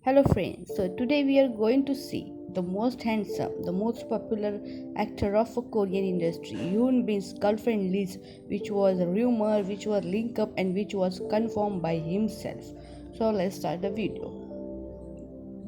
Hello friends, so today we are going to see the most handsome, the most popular actor of a Korean industry, Yoon Bin's girlfriend Liz, which was a rumor, which was linked up and which was confirmed by himself. So let's start the video.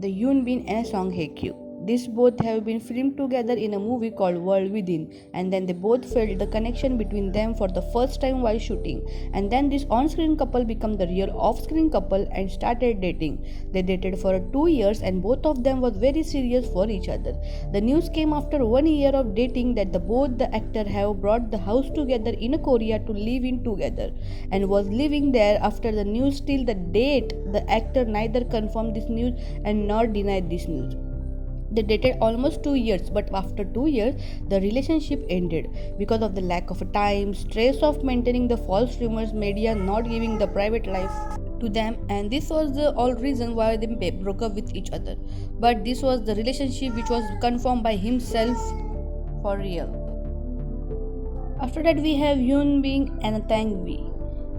The Yoon Bin and Song Hye Kyo. These both have been filmed together in a movie called World Within, and then they both felt the connection between them for the first time while shooting. And then this on-screen couple became the real off-screen couple and started dating. They dated for 2 years, and both of them was very serious for each other. The news came after 1 year of dating that both the actor have brought the house together in Korea to live in together, and was living there after the news till the date. The actor neither confirmed this news and nor denied this news. They dated almost 2 years, but after 2 years, the relationship ended because of the lack of time, stress of maintaining the false rumors, media not giving the private life to them, and this was the all reason why they broke up with each other. But this was the relationship which was confirmed by himself for real. After that, we have Yoon Bin and Tang Vi.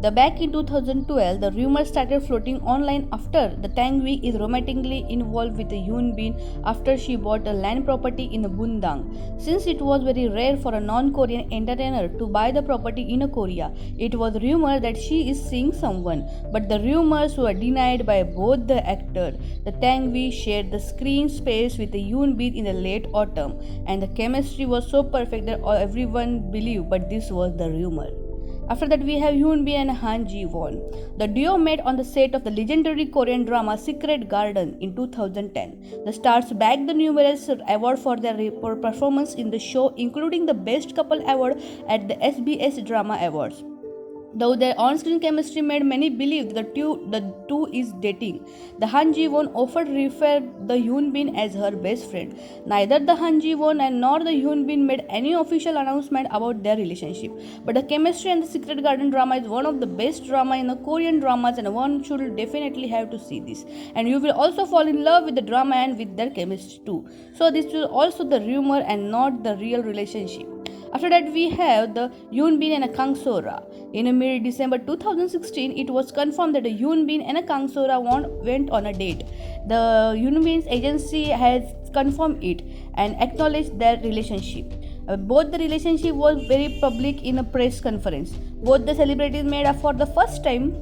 The back in 2012, the rumors started floating online after the Tang Vi is romantically involved with the Yoon Bin after she bought a land property in Bundang. Since it was very rare for a non-Korean entertainer to buy the property in Korea, it was rumored that she is seeing someone. But the rumors were denied by both the actors. The Tang Vi shared the screen space with the Yoon Bin in the late autumn, and the chemistry was so perfect that everyone believed, but this was the rumor. After that, we have Yoon Bin and Han Ji Won. The duo met on the set of the legendary Korean drama Secret Garden in 2010. The stars bagged the numerous awards for their performance in the show, including the Best Couple Award at the SBS Drama Awards. Though their on-screen chemistry made many believe the two is dating, the Han Ji Won often referred the Yoon Bin as her best friend. Neither the Han Ji Won and nor the Yoon Bin made any official announcement about their relationship. But the chemistry and the Secret Garden drama is one of the best drama in the Korean dramas, and one should definitely have to see this. And you will also fall in love with the drama and with their chemistry too. So this is also the rumor and not the real relationship. After that, we have the Yoon Bin and Kang Sora. In mid-December 2016, it was confirmed that Yoon Bin and Kang Sora went on a date. The Yoon Bin's agency has confirmed it and acknowledged their relationship. Both the relationship was very public in a press conference. Both the celebrities made up for the first time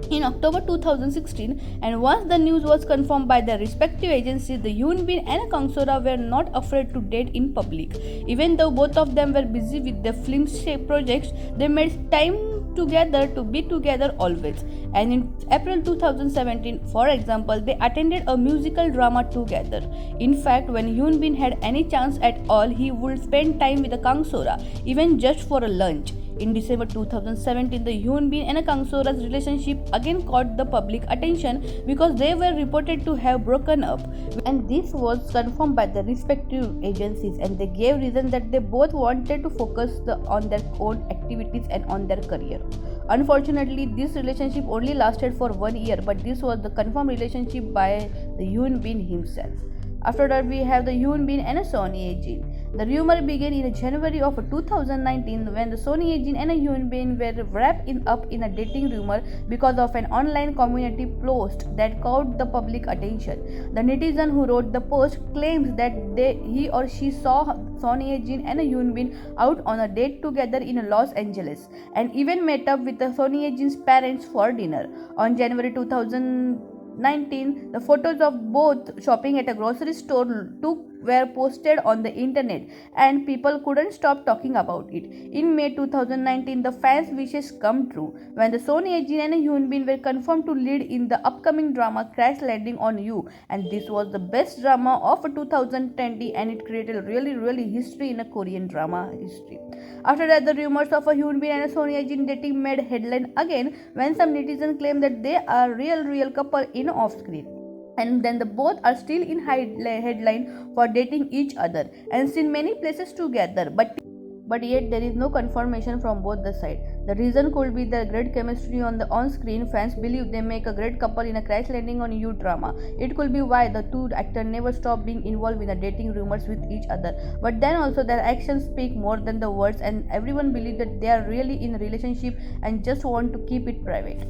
in October 2016, and once the news was confirmed by their respective agencies, the Yoon Bin and Kang Sora were not afraid to date in public. Even though both of them were busy with their film projects, they made time together to be together always. And in April 2017, for example, they attended a musical drama together. In fact, when Yoon Bin had any chance at all, he would spend time with Kang Sora, even just for a lunch. In December 2017, the Yoon Bin and Kang Sora's relationship again caught the public attention because they were reported to have broken up, and this was confirmed by the respective agencies, and they gave reason that they both wanted to focus on their own activities and on their career. Unfortunately, this relationship only lasted for 1 year, but this was the confirmed relationship by the Yoon Bin himself. After that, we have the Yoon Bin and Son Ye Jin. The rumor began in January of 2019 when the Son Ye Jin and Yoon Bin were wrapped up in a dating rumor because of an online community post that caught the public attention. The netizen who wrote the post claims that he or she saw Son Ye Jin and Yoon Bin out on a date together in Los Angeles, and even met up with the Son Ye Jin's parents for dinner. On January 2019, the photos of both shopping at a grocery store were posted on the internet, and people couldn't stop talking about it. In May 2019, the fans' wishes come true when the Son Ye Jin and Yoon Bin were confirmed to lead in the upcoming drama Crash Landing on You, and this was the best drama of 2020, and it created really history in a Korean drama history. After that, the rumors of a Yoon Bin and Son Ye Jin dating made headline again when some netizens claimed that they are real couple in off screen. And then the both are still in headline for dating each other and seen many places together, but yet there is no confirmation from both the sides. The reason could be the great chemistry on the on-screen. Fans believe they make a great couple in a Crash Landing on You drama. It could be why the two actors never stop being involved in the dating rumors with each other. But then also their actions speak more than the words, and everyone believes that they are really in a relationship and just want to keep it private.